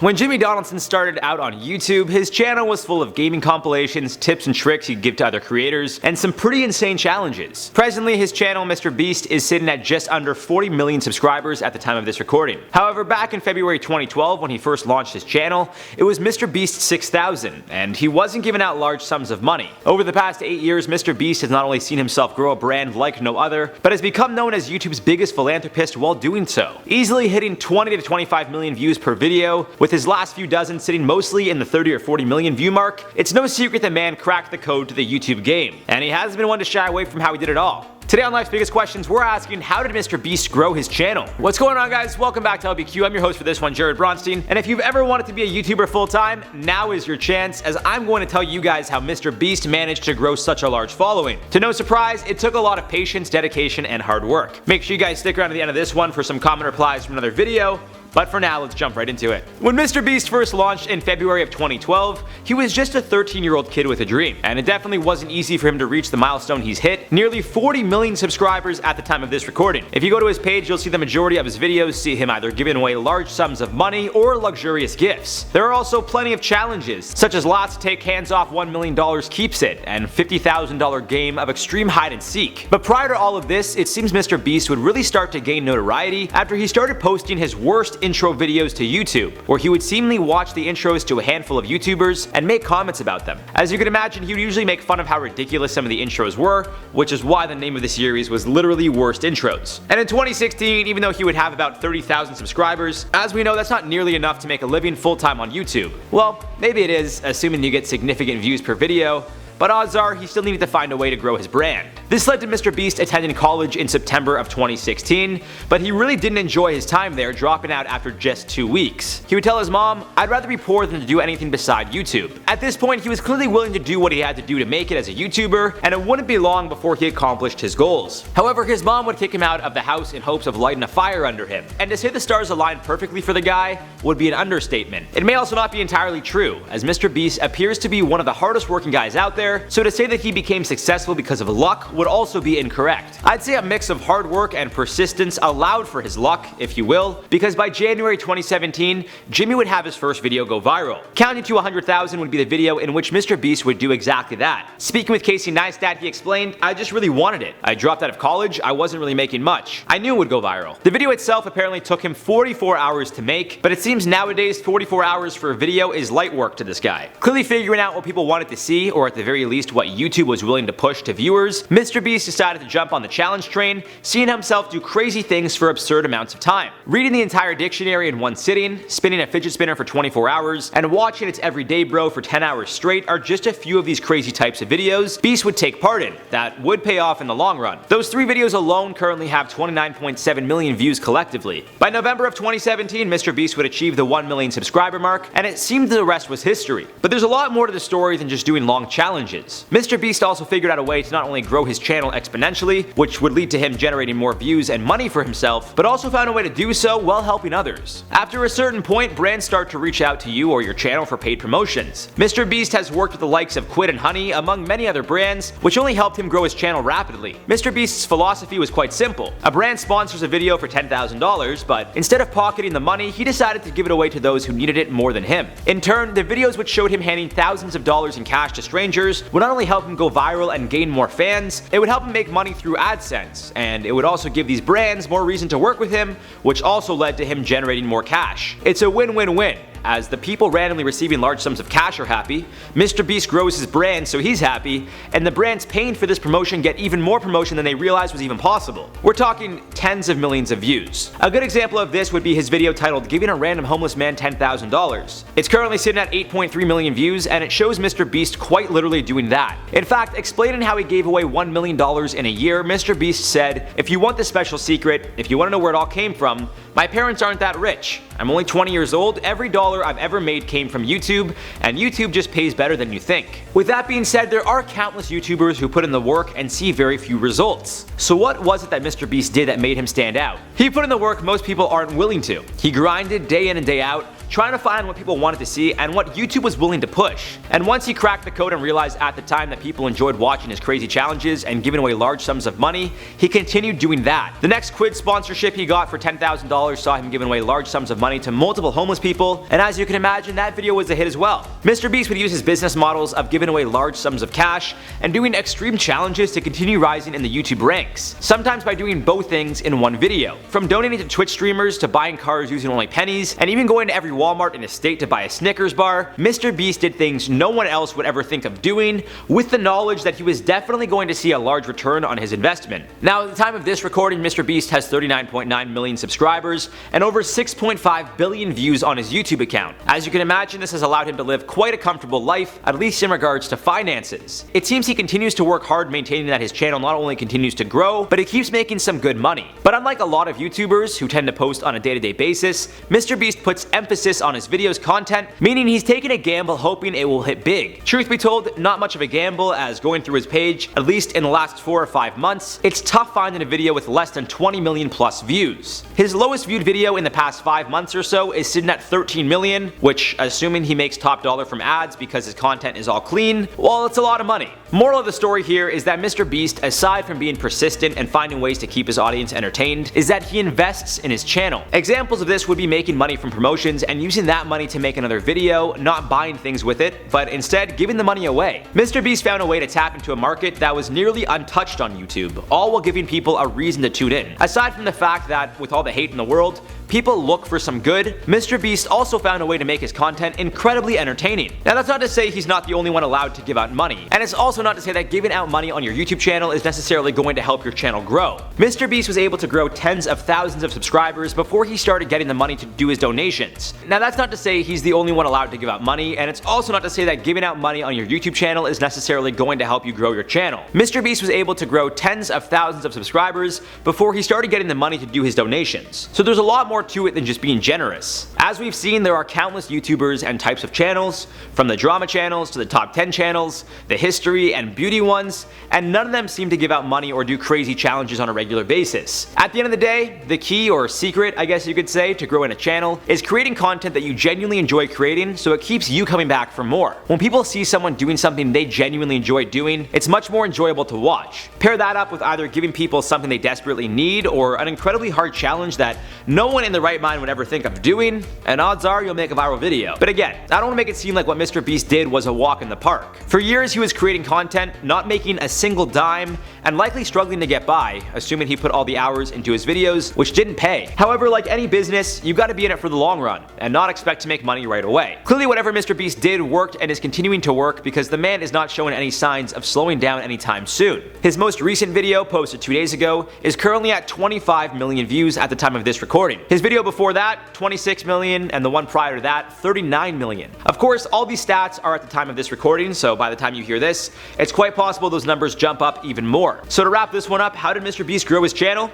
When Jimmy Donaldson started out on YouTube, his channel was full of gaming compilations, tips and tricks he'd give to other creators, and some pretty insane challenges. Presently, his channel MrBeast is sitting at just under 40 million subscribers at the time of this recording. However, back in February 2012, when he first launched his channel, it was MrBeast 6000, and he wasn't giving out large sums of money. Over the past 8 years, MrBeast has not only seen himself grow a brand like no other, but has become known as YouTube's biggest philanthropist while doing so, easily hitting 20 to 25 million views per video, with his last few dozen sitting mostly in the 30 or 40 million view mark. It's no secret the man cracked the code to the YouTube game, and he hasn't been one to shy away from how he did it all. Today on Life's Biggest Questions, we're asking, how did MrBeast grow his channel? What's going on, guys? Welcome back to LBQ. I'm your host for this one, Jared Bronstein, and if you've ever wanted to be a YouTuber full-time, now is your chance, as I'm going to tell you guys how MrBeast managed to grow such a large following. To no surprise, it took a lot of patience, dedication, and hard work. Make sure you guys stick around to the end of this one for some common replies from another video. But for now, let's jump right into it. When MrBeast first launched in February of 2012, he was just a 13-year-old kid with a dream, and it definitely wasn't easy for him to reach the milestone he's hit, nearly 40 million subscribers at the time of this recording. If you go to his page, you'll see the majority of his videos see him either giving away large sums of money or luxurious gifts. There are also plenty of challenges, such as lots to take hands off $1 million keeps it, and $50,000 game of extreme hide and seek. But prior to all of this, it seems MrBeast would really start to gain notoriety after he started posting his worst intro videos to YouTube, where he would seemingly watch the intros to a handful of YouTubers and make comments about them. As you can imagine, he would usually make fun of how ridiculous some of the intros were, which is why the name of the series was literally Worst Intros. And in 2016, even though he would have about 30,000 subscribers, as we know, that's not nearly enough to make a living full-time on YouTube. Well, maybe it is, assuming you get significant views per video, but odds are he still needed to find a way to grow his brand. This led to MrBeast attending college in September of 2016, but he really didn't enjoy his time there, dropping out after just 2 weeks. He would tell his mom, "I'd rather be poor than to do anything beside YouTube." At this point, he was clearly willing to do what he had to do to make it as a YouTuber, and it wouldn't be long before he accomplished his goals. However, his mom would kick him out of the house in hopes of lighting a fire under him, and to say the stars aligned perfectly for the guy would be an understatement. It may also not be entirely true, as MrBeast appears to be one of the hardest working guys out there, so to say that he became successful because of luck would also be incorrect. I'd say a mix of hard work and persistence allowed for his luck, if you will, because by January 2017, Jimmy would have his first video go viral. Counting to 100,000 would be the video in which MrBeast would do exactly that. Speaking with Casey Neistat, he explained, "I just really wanted it. I dropped out of college, I wasn't really making much. I knew it would go viral." The video itself apparently took him 44 hours to make, but it seems nowadays 44 hours for a video is light work to this guy. Clearly figuring out what people wanted to see, or at the very least what YouTube was willing to push to viewers, MrBeast decided to jump on the challenge train, seeing himself do crazy things for absurd amounts of time. Reading the entire dictionary in one sitting, spinning a fidget spinner for 24 hours, and watching It's Everyday Bro for 10 hours straight are just a few of these crazy types of videos Beast would take part in that would pay off in the long run. Those 3 videos alone currently have 29.7 million views collectively. By November of 2017, MrBeast would achieve the 1 million subscriber mark, and it seemed the rest was history. But there's a lot more to the story than just doing long challenges. MrBeast also figured out a way to not only grow his channel exponentially, which would lead to him generating more views and money for himself, but also found a way to do so while helping others. After a certain point, brands start to reach out to you or your channel for paid promotions. MrBeast has worked with the likes of Quid and Honey, among many other brands, which only helped him grow his channel rapidly. MrBeast's philosophy was quite simple. A brand sponsors a video for $10,000, but instead of pocketing the money, he decided to give it away to those who needed it more than him. In turn, the videos which showed him handing thousands of dollars in cash to strangers would not only help him go viral and gain more fans, it would help him make money through AdSense, and it would also give these brands more reason to work with him, which also led to him generating more cash. It's a win-win-win. As the people randomly receiving large sums of cash are happy, MrBeast grows his brand so he's happy, and the brands paying for this promotion get even more promotion than they realized was even possible. We're talking tens of millions of views. A good example of this would be his video titled "Giving a Random Homeless Man $10,000. It's currently sitting at 8.3 million views, and it shows MrBeast quite literally doing that. In fact, explaining how he gave away $1 million in a year, MrBeast said, "If you want the special secret, if you want to know where it all came from, my parents aren't that rich. I'm only 20 years old, every dollar I've ever made came from YouTube, and YouTube just pays better than you think." With that being said, there are countless YouTubers who put in the work and see very few results. So what was it that MrBeast did that made him stand out? He put in the work most people aren't willing to. He grinded day in and day out, trying to find what people wanted to see and what YouTube was willing to push. And once he cracked the code and realized at the time that people enjoyed watching his crazy challenges and giving away large sums of money, he continued doing that. The next Quid sponsorship he got for $10,000 saw him giving away large sums of money to multiple homeless people, and as you can imagine, that video was a hit as well. MrBeast would use his business models of giving away large sums of cash and doing extreme challenges to continue rising in the YouTube ranks, sometimes by doing both things in one video. From donating to Twitch streamers to buying cars using only pennies, and even going to every Walmart in the state to buy a Snickers bar, MrBeast did things no one else would ever think of doing, with the knowledge that he was definitely going to see a large return on his investment. Now, at the time of this recording, MrBeast has 39.9 million subscribers and over 6.5 billion views on his YouTube account. As you can imagine, this has allowed him to live quite a comfortable life, at least in regards to finances. It seems he continues to work hard maintaining that his channel not only continues to grow, but it keeps making some good money. But unlike a lot of YouTubers who tend to post on a day-to-day basis, MrBeast puts emphasis on his videos content, meaning he's taking a gamble hoping it will hit big. Truth be told, not much of a gamble, as going through his page, at least in the last 4 or 5 months, it's tough finding a video with less than 20 million plus views. His lowest viewed video in the past 5 months or so is sitting at 13 million, which, assuming he makes top dollar from ads because his content is all clean, well, it's a lot of money. Moral of the story here is that MrBeast, aside from being persistent and finding ways to keep his audience entertained, is that he invests in his channel. Examples of this would be making money from promotions and using that money to make another video, not buying things with it, but instead giving the money away. MrBeast found a way to tap into a market that was nearly untouched on YouTube, all while giving people a reason to tune in. Aside from the fact that, with all the hate in the world, people look for some good, MrBeast also found a way to make his content incredibly entertaining. Now, that's not to say he's not the only one allowed to give out money, and it's also not to say that giving out money on your YouTube channel is necessarily going to help your channel grow. MrBeast was able to grow tens of thousands of subscribers before he started getting the money to do his donations. Now, that's not to say he's the only one allowed to give out money, and it's also not to say that giving out money on your YouTube channel is necessarily going to help you grow your channel. MrBeast was able to grow tens of thousands of subscribers before he started getting the money to do his donations. So there's a lot more to it than just being generous. As we've seen, there are countless YouTubers and types of channels, from the drama channels to the top 10 channels, the history and beauty ones, and none of them seem to give out money or do crazy challenges on a regular basis. At the end of the day, the key, or secret I guess you could say, to growing a channel is creating content that you genuinely enjoy creating, so it keeps you coming back for more. When people see someone doing something they genuinely enjoy doing, it's much more enjoyable to watch. Pair that up with either giving people something they desperately need or an incredibly hard challenge that no one in the right mind would ever think of doing, and odds are you'll make a viral video. But again, I don't want to make it seem like what MrBeast did was a walk in the park. For years he was creating content, not making a single dime, and likely struggling to get by, assuming he put all the hours into his videos, which didn't pay. However, like any business, you gotta be in it for the long run, and not expect to make money right away. Clearly whatever MrBeast did worked and is continuing to work, because the man is not showing any signs of slowing down anytime soon. His most recent video, posted 2 days ago, is currently at 25 million views at the time of this recording. His video before that, 26 million, and the one prior to that, 39 million. Of course, all these stats are at the time of this recording, so by the time you hear this, it's quite possible those numbers jump up even more. So to wrap this one up, how did MrBeast grow his channel?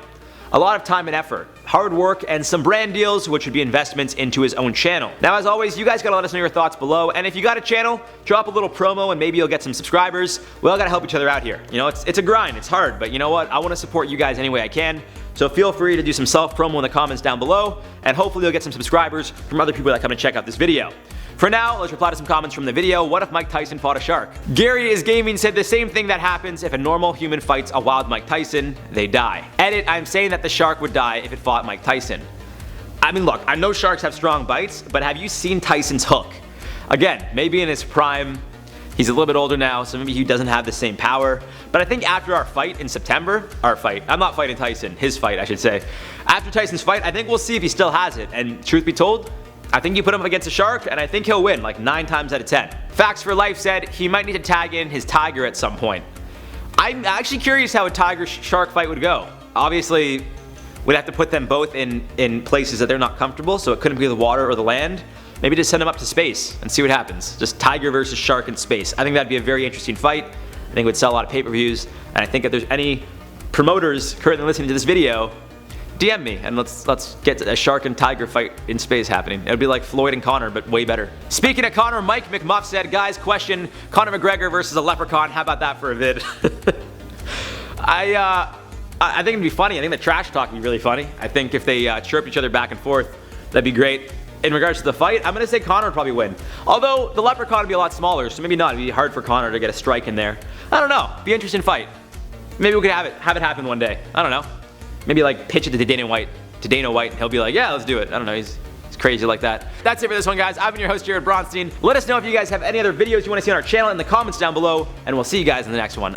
A lot of time and effort, hard work, and some brand deals, which would be investments into his own channel. Now, as always, you guys gotta let us know your thoughts below, and if you got a channel, drop a little promo and maybe you'll get some subscribers. We all gotta help each other out here. You know, it's a grind, it's hard, but you know what? I wanna support you guys any way I can. So feel free to do some self-promo in the comments down below, and hopefully you'll get some subscribers from other people that come and check out this video. For now, let's reply to some comments from the video. What if Mike Tyson fought a shark? Gary is Gaming said the same thing that happens if a normal human fights a wild Mike Tyson, they die. Edit, I'm saying that the shark would die if it fought Mike Tyson. I mean, look, I know sharks have strong bites, but have you seen Tyson's hook? Again, maybe in his prime, he's a little bit older now, so maybe he doesn't have the same power. But I think after our fight in September, I'm not fighting Tyson, his fight I should say. After Tyson's fight, I think we'll see if he still has it, and truth be told, I think you put him up against a shark, and I think he'll win, like 9 times out of 10. Facts for Life said he might need to tag in his tiger at some point. I'm actually curious how a tiger-shark fight would go. Obviously, we'd have to put them both in places that they're not comfortable, so it couldn't be the water or the land. Maybe just send them up to space and see what happens. Just tiger versus shark in space. I think that'd be a very interesting fight. I think it would sell a lot of pay-per-views, and I think if there's any promoters currently listening to this video, DM me and let's get a shark and tiger fight in space happening. It would be like Floyd and Conor, but way better. Speaking of Conor, Mike McMuff said, guys, question Conor McGregor versus a leprechaun. How about that for a vid? I think it'd be funny. I think the trash talk would be really funny. I think if they chirp each other back and forth, that'd be great. in regards to the fight, I'm gonna say Connor would probably win. Although the Leprechaun would be a lot smaller, so maybe not. It'd be hard for Connor to get a strike in there. I don't know. Be an interesting fight. Maybe we could have it happen one day. I don't know. Maybe like pitch it to Dana White, and he'll be like, yeah, let's do it. I don't know. He's crazy like that. That's it for this one, guys. I've been your host, Jared Bronstein. Let us know if you guys have any other videos you want to see on our channel in the comments down below, and we'll see you guys in the next one.